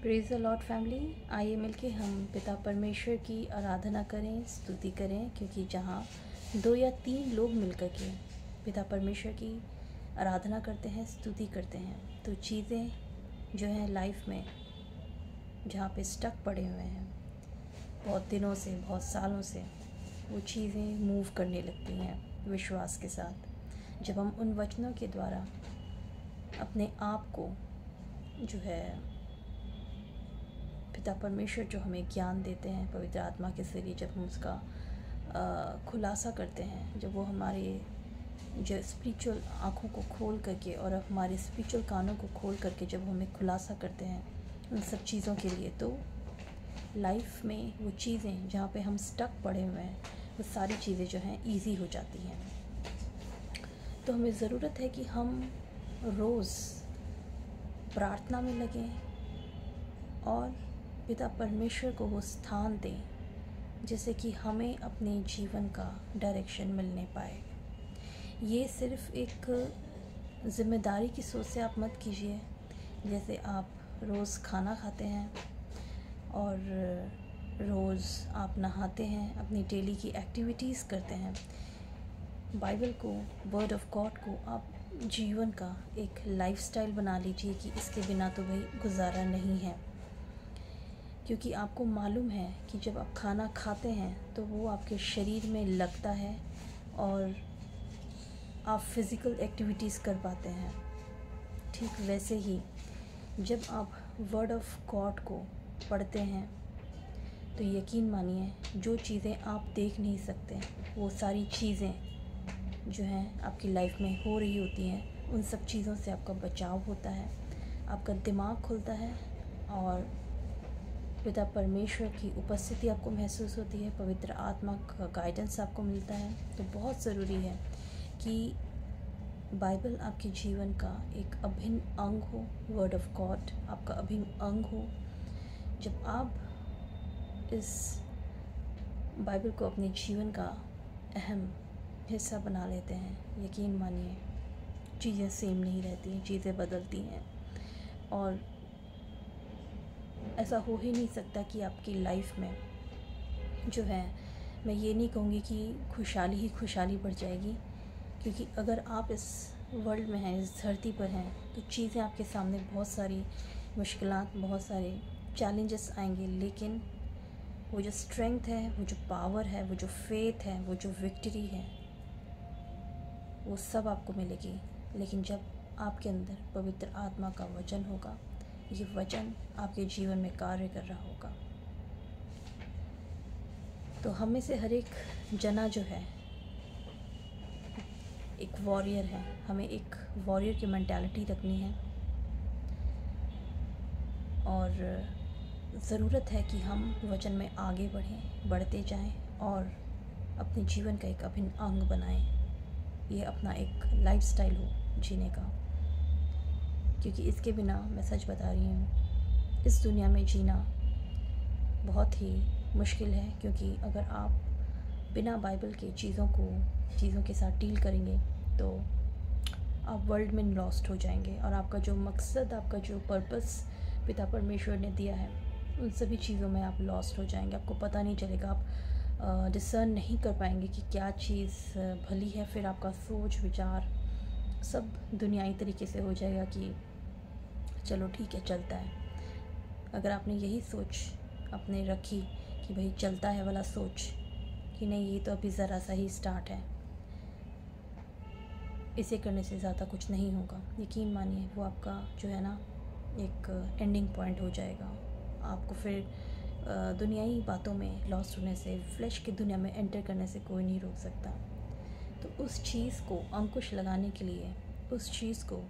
Praise the Lord family. आइए मिलके हम पिता परमेश्वर की आराधना करें, स्तुति करें, क्योंकि जहाँ 2 या 3 लोग मिलकर के पिता परमेश्वर की आराधना करते हैं, स्तुति करते हैं, तो चीज़ें जो हैं लाइफ में जहाँ पे स्टक पड़े हुए हैं बहुत दिनों से, बहुत सालों से, वो चीज़ें मूव करने लगती हैं विश्वास के साथ। जब हम उन वचनों के द्वारा अपने आप को जो है पिता परमेश्वर जो हमें ज्ञान देते हैं पवित्र आत्मा के ज़रिए, जब हम उसका खुलासा करते हैं, जब वो हमारे जो स्पिरिचुअल आँखों को खोल करके और हमारे स्पिरिचुअल कानों को खोल करके जब हमें खुलासा करते हैं उन सब चीज़ों के लिए, तो लाइफ में वो चीज़ें जहाँ पे हम स्टक पड़े हुए हैं वो सारी चीज़ें जो हैं ईजी हो जाती हैं। तो हमें ज़रूरत है कि हम रोज़ प्रार्थना में लगें और पिता परमेश्वर को वो स्थान दें जिससे कि हमें अपने जीवन का डायरेक्शन मिलने पाए। ये सिर्फ़ एक ज़िम्मेदारी की सोच से आप मत कीजिए। जैसे आप रोज़ खाना खाते हैं और रोज़ आप नहाते हैं, अपनी डेली की एक्टिविटीज़ करते हैं, बाइबल को, वर्ड ऑफ गॉड को आप जीवन का एक लाइफस्टाइल बना लीजिए कि इसके बिना तो भाई गुजारा नहीं है। क्योंकि आपको मालूम है कि जब आप खाना खाते हैं तो वो आपके शरीर में लगता है और आप फिज़िकल एक्टिविटीज़ कर पाते हैं। ठीक वैसे ही जब आप वर्ड ऑफ गॉड को पढ़ते हैं तो यकीन मानिए जो चीज़ें आप देख नहीं सकते वो सारी चीज़ें जो हैं आपकी लाइफ में हो रही होती हैं, उन सब चीज़ों से आपका बचाव होता है, आपका दिमाग खुलता है और पिता परमेश्वर की उपस्थिति आपको महसूस होती है, पवित्र आत्मा का गाइडेंस आपको मिलता है। तो बहुत ज़रूरी है कि बाइबल आपके जीवन का एक अभिन्न अंग हो, वर्ड ऑफ गॉड आपका अभिन्न अंग हो। जब आप इस बाइबल को अपने जीवन का अहम हिस्सा बना लेते हैं, यकीन मानिए चीज़ें सेम नहीं रहती हैं, चीज़ें बदलती हैं। और ऐसा हो ही नहीं सकता कि आपकी लाइफ में जो है, मैं ये नहीं कहूँगी कि खुशहाली ही खुशहाली बढ़ जाएगी, क्योंकि अगर आप इस वर्ल्ड में हैं, इस धरती पर हैं, तो चीज़ें आपके सामने बहुत सारी मुश्किलात, बहुत सारे चैलेंजेस आएंगे, लेकिन वो जो स्ट्रेंथ है, वो जो पावर है, वो जो फेथ है, वो जो विक्ट्री है, वो सब आपको मिलेगी। लेकिन जब आपके अंदर पवित्र आत्मा का वचन होगा, ये वचन आपके जीवन में कार्य कर रहा होगा। तो हम में से हर एक जना जो है एक वॉरियर है। हमें एक वॉरियर की मेंटालिटी रखनी है और ज़रूरत है कि हम वचन में आगे बढ़ें, बढ़ते जाएं और अपने जीवन का एक अभिन्न अंग बनाएं। ये अपना एक लाइफस्टाइल हो जीने का, क्योंकि इसके बिना, मैं सच बता रही हूँ, इस दुनिया में जीना बहुत ही मुश्किल है। क्योंकि अगर आप बिना बाइबल के चीज़ों के साथ डील करेंगे तो आप वर्ल्ड में लॉस्ट हो जाएंगे और आपका जो मकसद, आपका जो पर्पस पिता परमेश्वर ने दिया है, उन सभी चीज़ों में आप लॉस्ट हो जाएंगे। आपको पता नहीं चलेगा, आप डिसर्न नहीं कर पाएंगे कि क्या चीज़ भली है। फिर आपका सोच विचार सब दुनियाई तरीके से हो जाएगा कि चलो ठीक है, चलता है। अगर आपने यही सोच अपने रखी कि भाई चलता है वाला सोच, कि नहीं ये तो अभी ज़रा सा ही स्टार्ट है, इसे करने से ज़्यादा कुछ नहीं होगा, यकीन मानिए वो आपका जो है ना एक एंडिंग पॉइंट हो जाएगा। आपको फिर दुनियाई बातों में लॉस्ट होने से, फ्लैश की दुनिया में एंटर करने से कोई नहीं रोक सकता। तो उस चीज़ को अंकुश लगाने के लिए, उस चीज़ को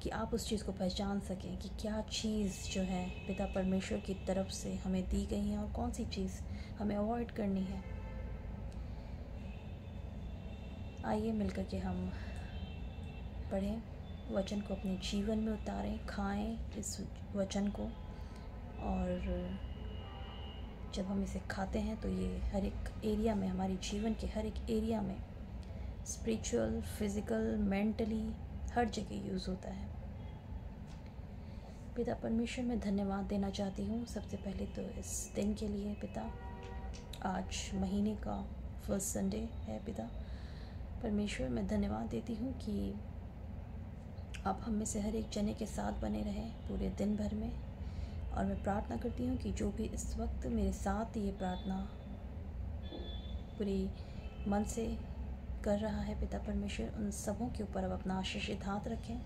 कि आप उस चीज़ को पहचान सकें कि क्या चीज़ जो है पिता परमेश्वर की तरफ से हमें दी गई है और कौन सी चीज़ हमें अवॉइड करनी है। आइए मिलकर के हम पढ़ें, वचन को अपने जीवन में उतारें, खाएं इस वचन को। और जब हम इसे खाते हैं तो ये हर एक एरिया में, हमारे जीवन के हर एक एरिया में, स्पिरिचुअल, फिज़िकल, मेंटली, हर जगह यूज़ होता है। पिता परमेश्वर मैं धन्यवाद देना चाहती हूँ सबसे पहले तो इस दिन के लिए पिता। आज महीने का फर्स्ट संडे है पिता परमेश्वर, मैं धन्यवाद देती हूँ कि आप हम में से हर एक जने के साथ बने रहें पूरे दिन भर में। और मैं प्रार्थना करती हूँ कि जो भी इस वक्त मेरे साथ ये प्रार्थना पूरी मन से कर रहा है पिता परमेश्वर, उन सबों के ऊपर अब अपना आशीषित हाथ रखें।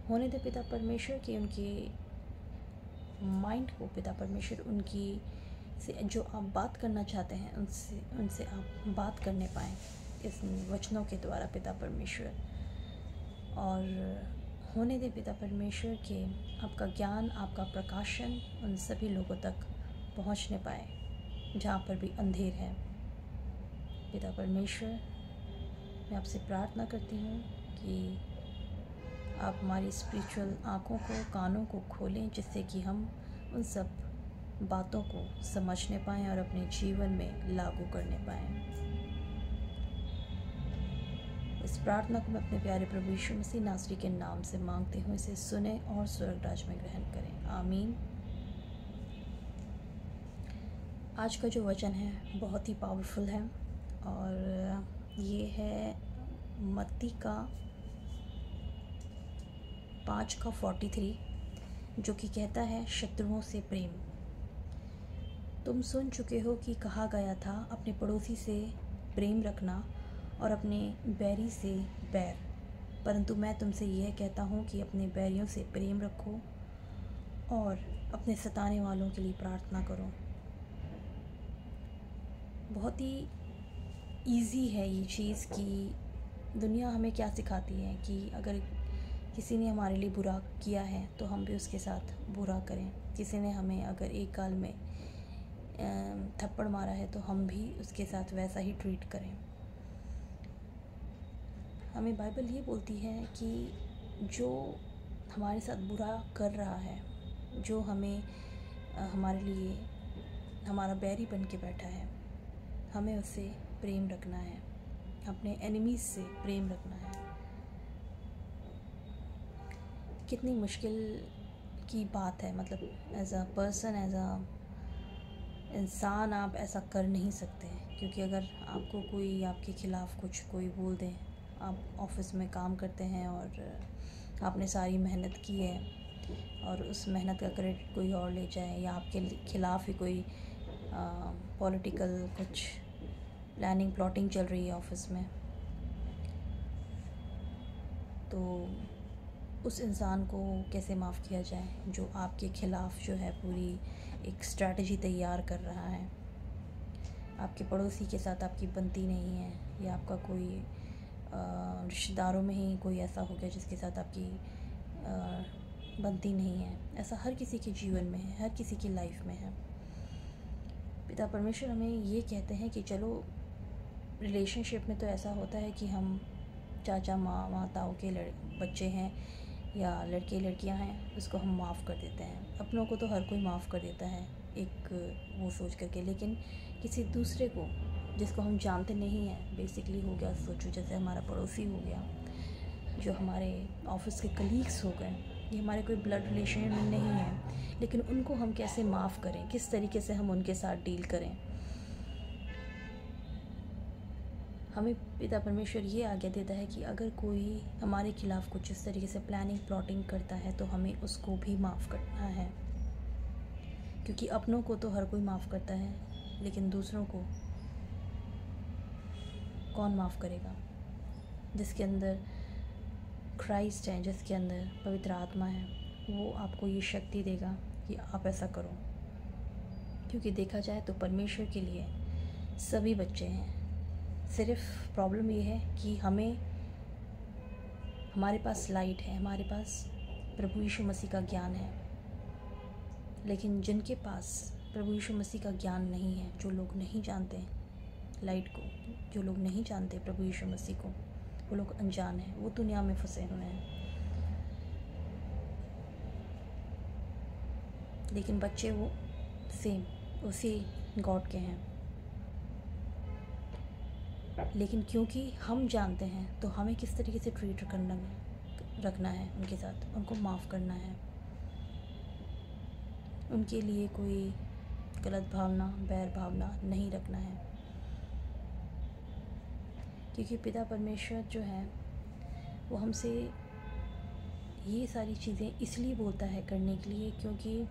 होने दे पिता परमेश्वर कि उनके माइंड को पिता परमेश्वर उनकी से जो आप बात करना चाहते हैं उनसे आप बात करने पाएँ इस वचनों के द्वारा पिता परमेश्वर। और होने दे पिता परमेश्वर के आपका ज्ञान, आपका प्रकाशन उन सभी लोगों तक पहुंचने पाए जहाँ पर भी अंधेर है पिता परमेश्वर। मैं आपसे प्रार्थना करती हूँ कि आप हमारी स्पिरिचुअल आँखों को, कानों को खोलें, जिससे कि हम उन सब बातों को समझने पाएँ और अपने जीवन में लागू करने पाएँ। इस प्रार्थना को मैं अपने प्यारे प्रभु यीशु मसीह नासरी के नाम से मांगती हूँ, इसे सुने और स्वर्ग राज में ग्रहण करें, आमीन। आज का जो वचन है बहुत ही पावरफुल है और ये है मत्ती का 5:43, जो कि कहता है शत्रुओं से प्रेम। तुम सुन चुके हो कि कहा गया था अपने पड़ोसी से प्रेम रखना और अपने बैरी से बैर, परंतु मैं तुमसे यह कहता हूँ कि अपने बैरियों से प्रेम रखो और अपने सताने वालों के लिए प्रार्थना करो। बहुत ही ईजी है ये चीज़ कि दुनिया हमें क्या सिखाती है कि अगर किसी ने हमारे लिए बुरा किया है तो हम भी उसके साथ बुरा करें। किसी ने हमें अगर एक गाल में थप्पड़ मारा है तो हम भी उसके साथ वैसा ही ट्रीट करें। हमें बाइबल ये बोलती है कि जो हमारे साथ बुरा कर रहा है, जो हमें हमारे लिए हमारा बैरी बन के बैठा है, हमें उससे प्रेम रखना है, अपने एनिमीज़ से प्रेम रखना है। कितनी मुश्किल की बात है, मतलब as a person, as a इंसान आप ऐसा कर नहीं सकते, क्योंकि अगर आपको कोई आपके ख़िलाफ़ कुछ कोई बोल दे, आप ऑफिस में काम करते हैं और आपने सारी मेहनत की है और उस मेहनत का क्रेडिट कोई और ले जाए, या आपके ख़िलाफ़ ही कोई पॉलिटिकल कुछ प्लानिंग प्लॉटिंग चल रही है ऑफिस में, तो उस इंसान को कैसे माफ़ किया जाए जो आपके ख़िलाफ़ जो है पूरी एक स्ट्रैटेजी तैयार कर रहा है। आपके पड़ोसी के साथ आपकी बनती नहीं है, या आपका कोई रिश्तेदारों में ही कोई ऐसा हो गया जिसके साथ आपकी बनती नहीं है। ऐसा हर किसी के जीवन में है, हर किसी की लाइफ में है। पिता परमेश्वर हमें ये कहते हैं कि चलो रिलेशनशिप में तो ऐसा होता है कि हम चाचा माताओं के बच्चे हैं या लड़के लड़कियां हैं, उसको हम माफ़ कर देते हैं। अपनों को तो हर कोई माफ़ कर देता है एक वो सोच करके, लेकिन किसी दूसरे को जिसको हम जानते नहीं हैं, बेसिकली हो गया, सोचो जैसे हमारा पड़ोसी हो गया, जो हमारे ऑफिस के कलीग्स हो गए, ये हमारे कोई ब्लड रिलेशन में नहीं है, लेकिन उनको हम कैसे माफ़ करें, किस तरीके से हम उनके साथ डील करें। हमें पिता परमेश्वर ये आज्ञा देता है कि अगर कोई हमारे खिलाफ़ कुछ इस तरीके से प्लानिंग प्लॉटिंग करता है तो हमें उसको भी माफ़ करना है, क्योंकि अपनों को तो हर कोई माफ़ करता है, लेकिन दूसरों को कौन माफ़ करेगा। जिसके अंदर क्राइस्ट है, जिसके अंदर पवित्र आत्मा है, वो आपको ये शक्ति देगा कि आप ऐसा करो। क्योंकि देखा जाए तो परमेश्वर के लिए सभी बच्चे हैं। सिर्फ प्रॉब्लम ये है कि हमारे पास लाइट है, हमारे पास प्रभु यीशु मसीह का ज्ञान है, लेकिन जिनके पास प्रभु यीशु मसीह का ज्ञान नहीं है, जो लोग नहीं जानते लाइट को, जो लोग नहीं जानते प्रभु यीशु मसीह को, वो लोग अनजान हैं, वो दुनिया में फंसे हुए हैं। लेकिन बच्चे वो सेम उसी गॉड के हैं। लेकिन क्योंकि हम जानते हैं तो हमें किस तरीके से ट्रीट रखना है उनके साथ, उनको माफ़ करना है। उनके लिए कोई गलत भावना, बैर भावना नहीं रखना है, क्योंकि पिता परमेश्वर जो है वो हमसे ये सारी चीज़ें इसलिए बोलता है करने के लिए क्योंकि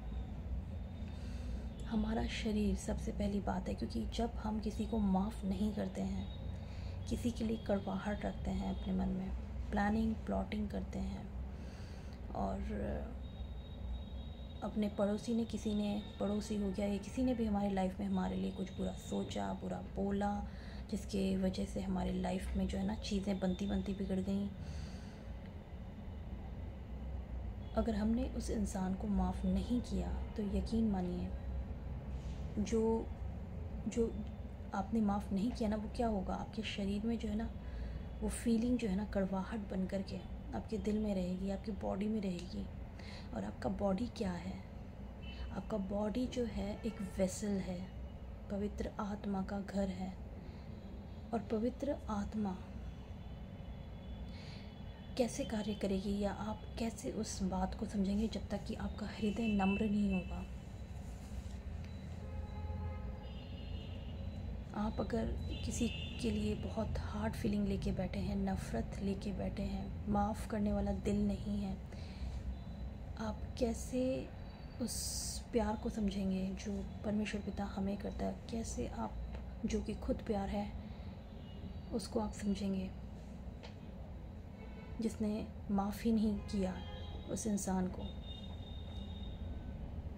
हमारा शरीर सबसे पहली बात है। क्योंकि जब हम किसी को माफ़ नहीं करते हैं, किसी के लिए कड़वाहट रखते हैं अपने मन में, प्लानिंग प्लॉटिंग करते हैं, और अपने पड़ोसी हो गया या किसी ने भी हमारी लाइफ में हमारे लिए कुछ बुरा सोचा, बुरा बोला, जिसके वजह से हमारी लाइफ में जो है ना चीज़ें बनती बनती बिगड़ गई। अगर हमने उस इंसान को माफ़ नहीं किया तो यकीन मानिए जो जो आपने माफ़ नहीं किया ना, वो क्या होगा, आपके शरीर में जो है ना वो फीलिंग जो है ना कड़वाहट बन कर के आपके दिल में रहेगी, आपकी बॉडी में रहेगी। और आपका बॉडी क्या है, आपका बॉडी जो है एक वेसल है, पवित्र आत्मा का घर है। और पवित्र आत्मा कैसे कार्य करेगी या आप कैसे उस बात को समझेंगे जब तक कि आपका हृदय नम्र नहीं होगा। आप अगर किसी के लिए बहुत हार्ड फीलिंग लेके बैठे हैं, नफ़रत लेके बैठे हैं, माफ़ करने वाला दिल नहीं है, आप कैसे उस प्यार को समझेंगे जो परमेश्वर पिता हमें करता है। कैसे आप जो कि खुद प्यार है उसको आप समझेंगे, जिसने माफ़ ही नहीं किया उस इंसान को।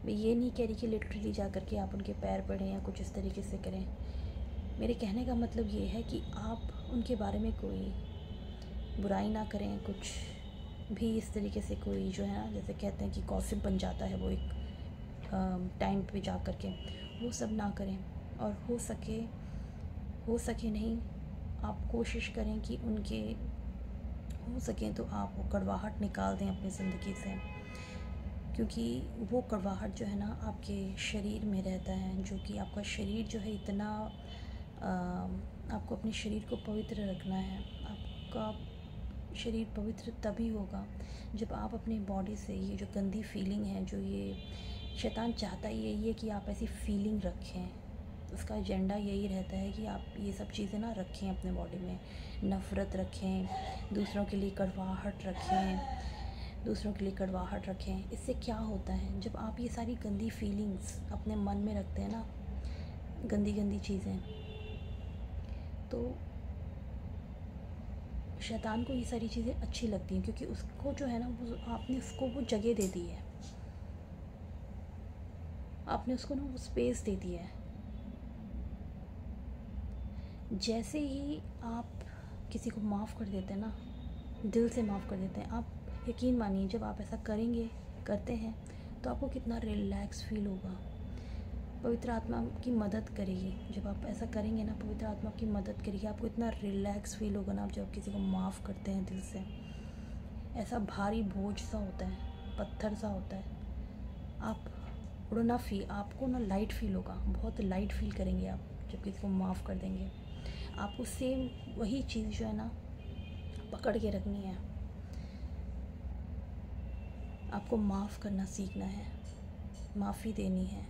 मैं ये नहीं कह रही कि लिटरली जा कर के आप उनके पैर पड़ें या कुछ इस तरीके से करें। मेरे कहने का मतलब ये है कि आप उनके बारे में कोई बुराई ना करें, कुछ भी इस तरीके से कोई जो है ना, जैसे कहते हैं कि गॉसिप बन जाता है वो एक टाइम पे जा कर के, वो सब ना करें। और हो सके नहीं, आप कोशिश करें कि उनके हो सके तो आप वो कड़वाहट निकाल दें अपनी ज़िंदगी से, क्योंकि वो कड़वाहट जो है ना आपके शरीर में रहता है, जो कि आपका शरीर जो है इतना आपको अपने शरीर को पवित्र रखना है। आपका शरीर पवित्र तभी होगा जब आप अपनी बॉडी से ये जो गंदी फीलिंग है, जो ये शैतान चाहता ही यही है कि आप ऐसी फीलिंग रखें। उसका एजेंडा यही रहता है कि आप ये सब चीज़ें ना रखें अपने बॉडी में, नफ़रत रखें, दूसरों के लिए कड़वाहट रखें। इससे क्या होता है, जब आप ये सारी गंदी फीलिंग्स अपने मन में रखते हैं ना, गंदी चीज़ें, तो शैतान को ये सारी चीज़ें अच्छी लगती हैं, क्योंकि उसको जो है ना वो आपने उसको वो जगह दे दी है, आपने उसको ना वो स्पेस दे दी है। जैसे ही आप किसी को माफ़ कर देते हैं ना, दिल से माफ़ कर देते हैं, आप यकीन मानिए जब आप ऐसा करते हैं तो आपको कितना रिलैक्स फील होगा। पवित्र आत्मा की मदद करेगी जब आप ऐसा करेंगे ना, पवित्र आत्मा की मदद करेगी, आपको इतना रिलैक्स फील होगा ना जब किसी को माफ़ करते हैं दिल से। ऐसा भारी बोझ सा होता है, पत्थर सा होता है, आपको ना लाइट फील होगा, बहुत लाइट फील करेंगे आप जब किसी को माफ़ कर देंगे। आपको सेम वही चीज़ जो है ना पकड़ के रखनी है, आपको माफ़ करना सीखना है, माफ़ी देनी है।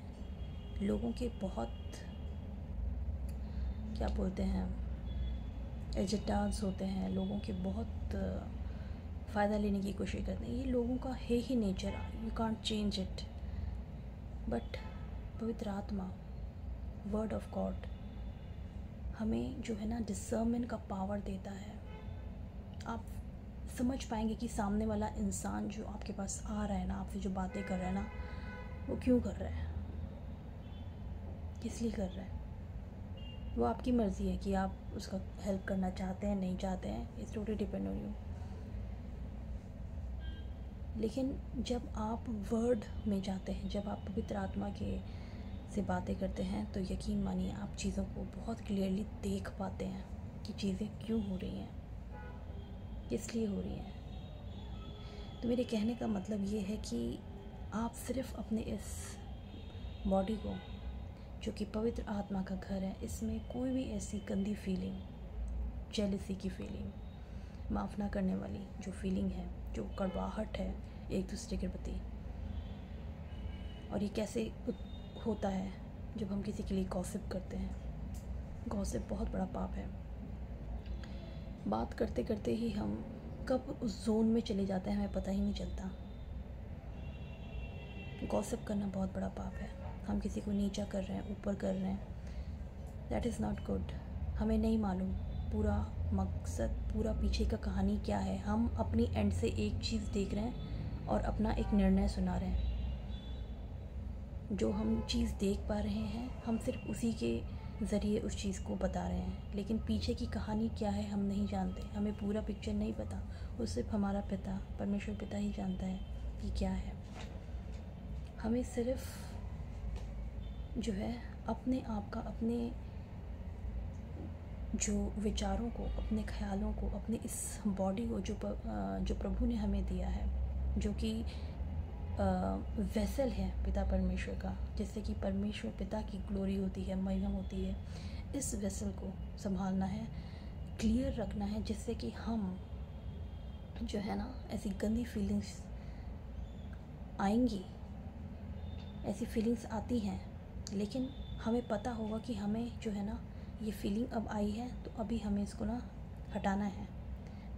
लोगों के बहुत क्या बोलते हैं एजेंडास होते हैं, लोगों के बहुत फ़ायदा लेने की कोशिश करते हैं, ये लोगों का है ही nature, you can't change it. But पवित्र आत्मा, वर्ड ऑफ गॉड हमें जो है ना डिसर्नमेंट का पावर देता है। आप समझ पाएंगे कि सामने वाला इंसान जो आपके पास आ रहा है ना, आपसे जो बातें कर रहा है ना, वो क्यों कर रहा है, किस लिए कर रहा है। वो आपकी मर्ज़ी है कि आप उसका हेल्प करना चाहते हैं नहीं चाहते हैं, it's totally depend on you. लेकिन जब आप वर्ड में जाते हैं, जब आप पवित्र आत्मा के से बातें करते हैं, तो यकीन मानिए आप चीज़ों को बहुत क्लियरली देख पाते हैं कि चीज़ें क्यों हो रही हैं, किस लिए हो रही हैं। तो मेरे कहने का मतलब ये है कि आप सिर्फ अपने इस बॉडी को, जो कि पवित्र आत्मा का घर है, इसमें कोई भी ऐसी गंदी फीलिंग, जेलसी की फीलिंग, माफ़ ना करने वाली जो फीलिंग है, जो कड़वाहट है एक दूसरे के प्रति, और ये कैसे होता है जब हम किसी के लिए गॉसिप करते हैं। गॉसिप बहुत बड़ा पाप है। बात करते करते ही हम कब उस जोन में चले जाते हैं हमें पता ही नहीं चलता। गॉसिप करना बहुत बड़ा पाप है। हम किसी को नीचा कर रहे हैं, ऊपर कर रहे हैं, दैट इज़ नॉट गुड। हमें नहीं मालूम पूरा मकसद, पूरा पीछे का कहानी क्या है। हम अपनी एंड से एक चीज़ देख रहे हैं और अपना एक निर्णय सुना रहे हैं। जो हम चीज़ देख पा रहे हैं हम सिर्फ उसी के ज़रिए उस चीज़ को बता रहे हैं, लेकिन पीछे की कहानी क्या है हम नहीं जानते। हमें पूरा पिक्चर नहीं पता, वो सिर्फ हमारा पिता, परमेश्वर पिता ही जानता है कि क्या है। हमें सिर्फ जो है अपने आप का, अपने जो विचारों को, अपने ख़यालों को, अपने इस बॉडी को जो प्रभु ने हमें दिया है, जो कि वेसल है पिता परमेश्वर का, जिससे कि परमेश्वर पिता की ग्लोरी होती है, महिमा होती है। इस वेसल को संभालना है, क्लियर रखना है, जिससे कि हम जो है ना, ऐसी गंदी फीलिंग्स आएंगी, ऐसी फीलिंग्स आती हैं, लेकिन हमें पता होगा कि हमें जो है ना ये फीलिंग अब आई है तो अभी हमें इसको ना हटाना है।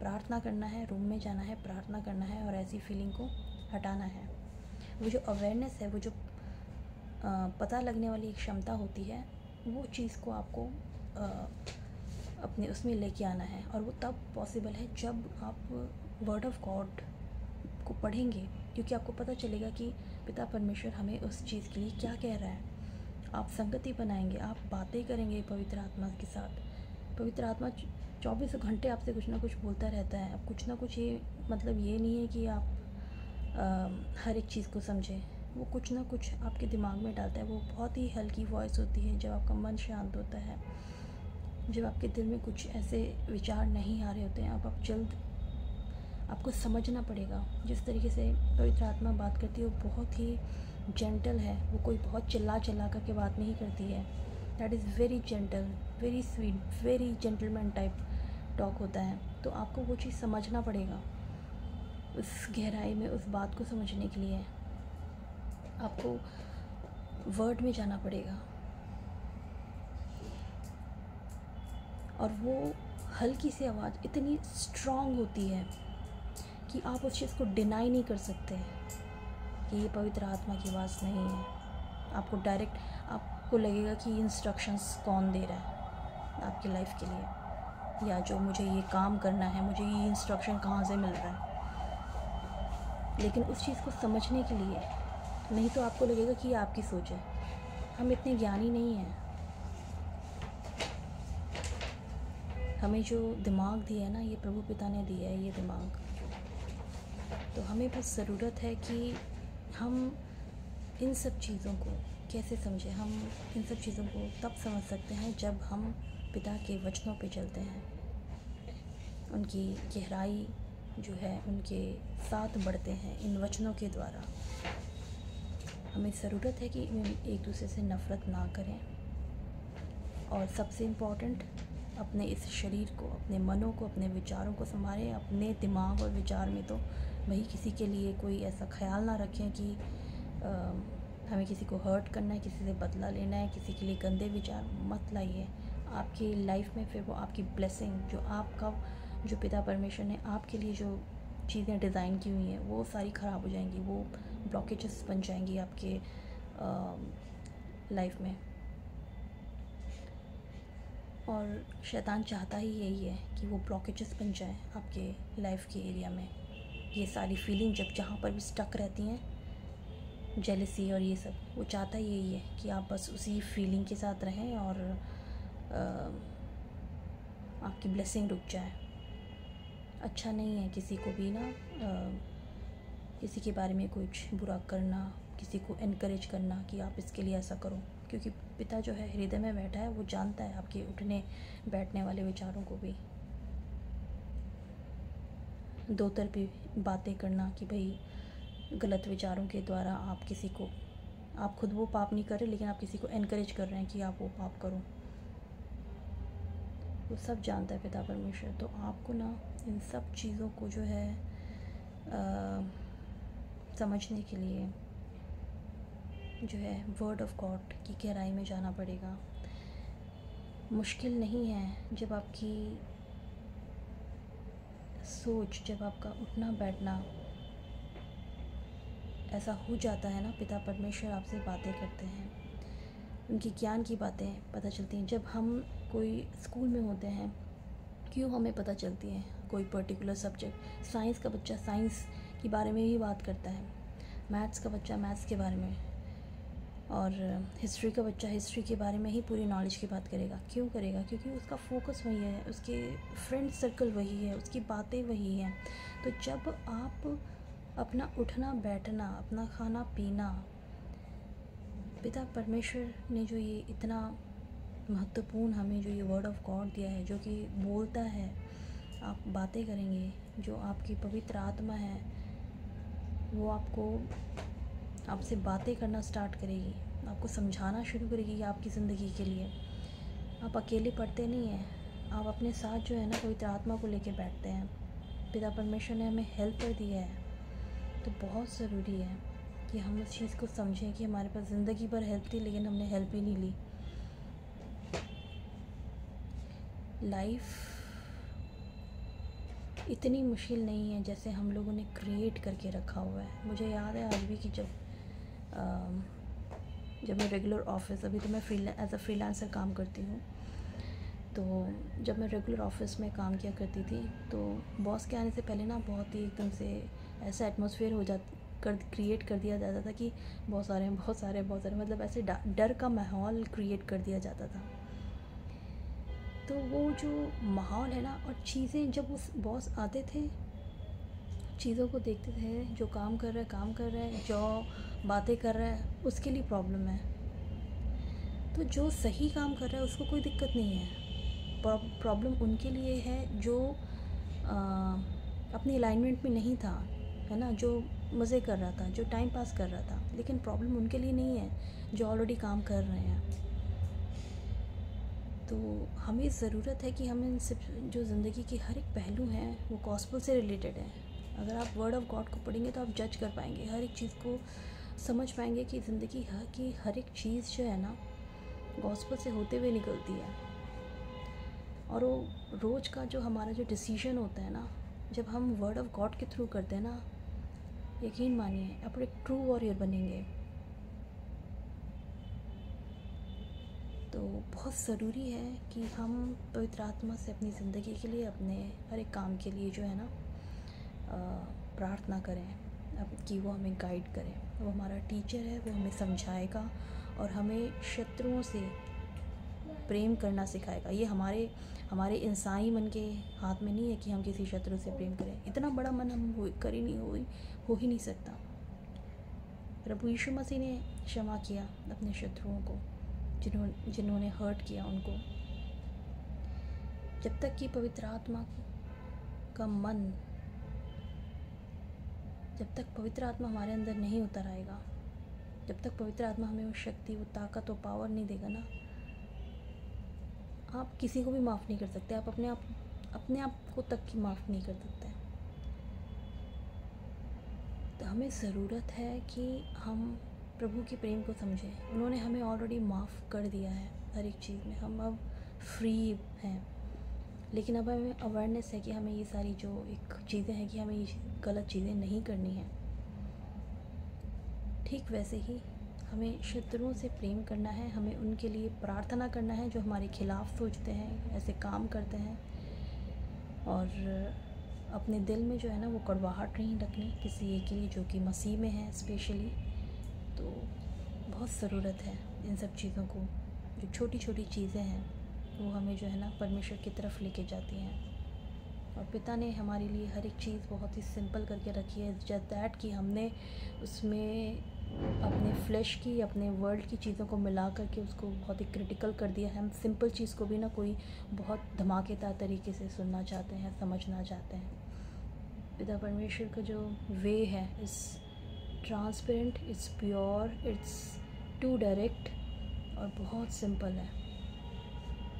प्रार्थना करना है, रूम में जाना है, प्रार्थना करना है और ऐसी फीलिंग को हटाना है। वो जो अवेयरनेस है, वो जो पता लगने वाली एक क्षमता होती है, वो चीज़ को आपको अपने उसमें लेके आना है। और वो तब पॉसिबल है जब आप वर्ड ऑफ गॉड को पढ़ेंगे, क्योंकि आपको पता चलेगा कि पिता परमेश्वर हमें उस चीज़ के लिए क्या कह रहा है। आप संगति बनाएंगे, आप बातें करेंगे पवित्र आत्मा के साथ। पवित्र आत्मा 24 घंटे आपसे कुछ ना कुछ बोलता रहता है। अब कुछ ना कुछ, ये मतलब ये नहीं है कि आप हर एक चीज़ को समझें। वो कुछ ना कुछ आपके दिमाग में डालता है। वो बहुत ही हल्की वॉइस होती है जब आपका मन शांत होता है, जब आपके दिल में कुछ ऐसे विचार नहीं आ रहे होते हैं। आप जल्द आपको समझना पड़ेगा। जिस तरीके से पवित्र आत्मा बात करती है वो बहुत ही जेंटल है। वो कोई बहुत चिल्ला करके बात नहीं करती है। That is very gentle, very sweet, very gentleman type talk होता है। तो आपको वो चीज़ समझना पड़ेगा। उस गहराई में उस बात को समझने के लिए आपको वर्ड में जाना पड़ेगा। और वो हल्की सी आवाज़ इतनी स्ट्रॉन्ग होती है कि आप उस चीज़ को डिनाई नहीं कर सकते कि ये पवित्र आत्मा की आवाज़ नहीं है। आपको डायरेक्ट आपको लगेगा कि इंस्ट्रक्शंस कौन दे रहा है आपकी लाइफ के लिए, या जो मुझे ये काम करना है, मुझे ये इंस्ट्रक्शन कहाँ से मिल रहा है। लेकिन उस चीज़ को समझने के लिए, नहीं तो आपको लगेगा कि ये आपकी सोच है। हम इतने ज्ञानी नहीं हैं। हमें जो दिमाग दिया है ना, ये प्रभु पिता ने दिया है ये दिमाग। तो हमें बस ज़रूरत है कि हम इन सब चीज़ों को कैसे समझें। हम इन सब चीज़ों को तब समझ सकते हैं जब हम पिता के वचनों पे चलते हैं, उनकी गहराई जो है उनके साथ बढ़ते हैं इन वचनों के द्वारा। हमें ज़रूरत है कि एक दूसरे से नफ़रत ना करें, और सबसे इम्पॉर्टेंट अपने इस शरीर को, अपने मनों को, अपने विचारों को संभालें। अपने दिमाग और विचार में तो वही किसी के लिए कोई ऐसा ख्याल ना रखें कि हमें किसी को हर्ट करना है, किसी से बदला लेना है, किसी के लिए गंदे विचार मत लाइए आपकी लाइफ में। फिर वो आपकी ब्लेसिंग, जो आपका, जो पिता परमेश्वर ने आपके लिए जो चीज़ें डिज़ाइन की हुई हैं, वो सारी ख़राब हो जाएंगी। वो ब्लॉकेजेस बन जाएंगी आपके लाइफ में। और शैतान चाहता ही यही है कि वो ब्लॉकेजेस बन जाए आपके लाइफ के एरिया में। ये सारी फीलिंग जब जहाँ पर भी स्टक रहती हैं, जेलसी और ये सब, वो चाहता ही यही है कि आप बस उसी फीलिंग के साथ रहें और आपकी ब्लेसिंग रुक जाए। अच्छा नहीं है किसी को भी ना किसी के बारे में कुछ बुरा करना, किसी को एनकरेज करना कि आप इसके लिए ऐसा करो, क्योंकि पिता जो है हृदय में बैठा है, वो जानता है आपके उठने बैठने वाले विचारों को भी। दो तरफी बातें करना कि भाई गलत विचारों के द्वारा आप किसी को, आप खुद वो पाप नहीं कर रहे लेकिन आप किसी को एनकरेज कर रहे हैं कि आप वो पाप करो, वो सब जानता है पिता परमेश्वर। तो आपको ना इन सब चीज़ों को जो है समझने के लिए जो है वर्ड ऑफ गॉड की गहराई में जाना पड़ेगा। मुश्किल नहीं है जब आपकी सोच, जब आपका उठना बैठना ऐसा हो जाता है ना, पिता परमेश्वर आपसे बातें करते हैं, उनकी ज्ञान की बातें पता चलती हैं। जब हम कोई स्कूल में होते हैं, क्यों हमें पता चलती है कोई पर्टिकुलर सब्जेक्ट, साइंस का बच्चा साइंस के बारे में ही बात करता है, मैथ्स का बच्चा मैथ्स के बारे में, और हिस्ट्री का बच्चा हिस्ट्री के बारे में ही पूरी नॉलेज की बात करेगा। क्यों करेगा? क्योंकि उसका फोकस वही है, उसके फ्रेंड सर्कल वही है, उसकी बातें वही हैं। तो जब आप अपना उठना बैठना, अपना खाना पीना, पिता परमेश्वर ने जो ये इतना महत्वपूर्ण हमें जो ये वर्ड ऑफ गॉड दिया है, जो कि बोलता है आप बातें करेंगे, जो आपकी पवित्र आत्मा है वो आपसे बातें करना स्टार्ट करेगी, आपको समझाना शुरू करेगी आपकी ज़िंदगी के लिए। आप अकेले पढ़ते नहीं हैं, आप अपने साथ जो है ना पवित्र आत्मा को लेके बैठते हैं। पिता परमेश्वर ने हमें हेल्पर दिया है, तो बहुत ज़रूरी है कि हम उस चीज़ को समझें कि हमारे पास ज़िंदगी भर हेल्प थी लेकिन हमने हेल्प ही नहीं ली। लाइफ इतनी मुश्किल नहीं है जैसे हम लोगों ने क्रिएट करके रखा हुआ है। मुझे याद है आज भी कि जब मैं रेगुलर ऑफिस, अभी तो मैं एज अ फ्रीलांसर काम करती हूँ, तो जब मैं रेगुलर ऑफिस में काम किया करती थी तो बॉस के आने से पहले ना बहुत ही एकदम से ऐसा एटमॉस्फेयर क्रिएट कर दिया जाता था कि बहुत सारे मतलब ऐसे डर का माहौल क्रिएट कर दिया जाता था। तो वो जो माहौल है ना, और चीज़ें जब उस बॉस आते थे, चीज़ों को देखते थे, जो काम कर रहा है, जो बातें कर रहा है उसके लिए प्रॉब्लम है। तो जो सही काम कर रहा है उसको कोई दिक्कत नहीं है, प्रॉब्लम उनके लिए है जो अपनी अलाइनमेंट में नहीं था, है ना, जो मज़े कर रहा था, जो टाइम पास कर रहा था। लेकिन प्रॉब्लम उनके लिए नहीं है जो ऑलरेडी काम कर रहे हैं। तो हमें ज़रूरत है कि हमें जो ज़िंदगी के हर एक पहलू हैं वो गॉस्पेल से रिलेटेड है। अगर आप वर्ड ऑफ गॉड को पढ़ेंगे तो आप जज कर पाएंगे, हर एक चीज़ को समझ पाएंगे कि ज़िंदगी की हर एक चीज़ जो है ना गॉस्पेल से होते हुए निकलती है। और वो रोज़ का जो हमारा जो डिसीजन होता है ना, जब हम वर्ड ऑफ गॉड के थ्रू करते हैं ना, यकीन मानिए आप एक ट्रू वॉरियर बनेंगे। तो बहुत ज़रूरी है कि हम पवित्र आत्मा से अपनी ज़िंदगी के लिए, अपने हर एक काम के लिए जो है ना प्रार्थना करें अब कि वो हमें गाइड करें। वो हमारा टीचर है, वो हमें समझाएगा और हमें शत्रुओं से प्रेम करना सिखाएगा। ये हमारे इंसानी मन के हाथ में नहीं है कि हम किसी शत्रु से प्रेम करें। इतना बड़ा मन हम हो ही नहीं सकता। प्रभु यीशु मसीह ने क्षमा किया अपने शत्रुओं को, जिन्होंने हर्ट किया उनको। जब तक कि पवित्र आत्मा हमारे अंदर नहीं उतर आएगा, जब तक पवित्र आत्मा हमें वो शक्ति, वो ताकत, वो पावर नहीं देगा ना, आप किसी को भी माफ़ नहीं कर सकते। आप अपने आप को तक की माफ़ नहीं कर सकते। तो हमें ज़रूरत है कि हम प्रभु के प्रेम को समझें। उन्होंने हमें ऑलरेडी माफ़ कर दिया है हर एक चीज़ में, हम अब फ्री हैं। लेकिन अब हमें अवेयरनेस है कि हमें ये सारी जो एक चीज़ें हैं कि हमें ये गलत चीज़ें नहीं करनी है। ठीक वैसे ही हमें शत्रुओं से प्रेम करना है, हमें उनके लिए प्रार्थना करना है जो हमारे खिलाफ़ सोचते हैं, ऐसे काम करते हैं, और अपने दिल में जो है ना वो कड़वाहट नहीं रखनी किसी एक के लिए जो कि मसीह में है स्पेशली। तो बहुत ज़रूरत है इन सब चीज़ों को, जो छोटी छोटी चीज़ें हैं वो हमें जो है ना परमेश्वर की तरफ लेके जाती हैं। और पिता ने हमारे लिए हर एक चीज़ बहुत ही सिंपल करके रखी है, जस्ट दैट कि हमने उसमें अपने फ्लैश की, अपने वर्ल्ड की चीज़ों को मिला करके उसको बहुत ही क्रिटिकल कर दिया है। हम सिंपल चीज़ को भी ना कोई बहुत धमाकेदार तरीके से सुनना चाहते हैं, समझना चाहते हैं। पिता परमेश्वर का जो वे है it's transparent, it's pure, it's too direct और बहुत सिंपल है।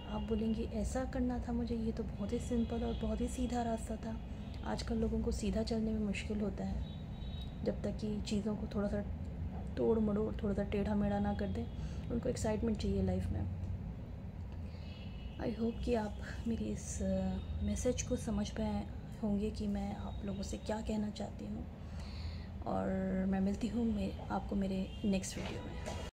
आप बोलेंगे ऐसा करना था मुझे, ये तो बहुत ही सिंपल और बहुत ही सीधा रास्ता था। आजकल लोगों को सीधा चलने में मुश्किल होता है, जब तक कि चीज़ों को थोड़ा सा तोड़ मड़ोड़, थोड़ा सा टेढ़ा मेढ़ा ना कर दें। उनको एक्साइटमेंट चाहिए लाइफ में। आई होप कि आप मेरी इस मैसेज को समझ पाए होंगे कि मैं आप लोगों से क्या कहना चाहती हूँ। और मैं मिलती हूँ आपको मेरे नेक्स्ट वीडियो में।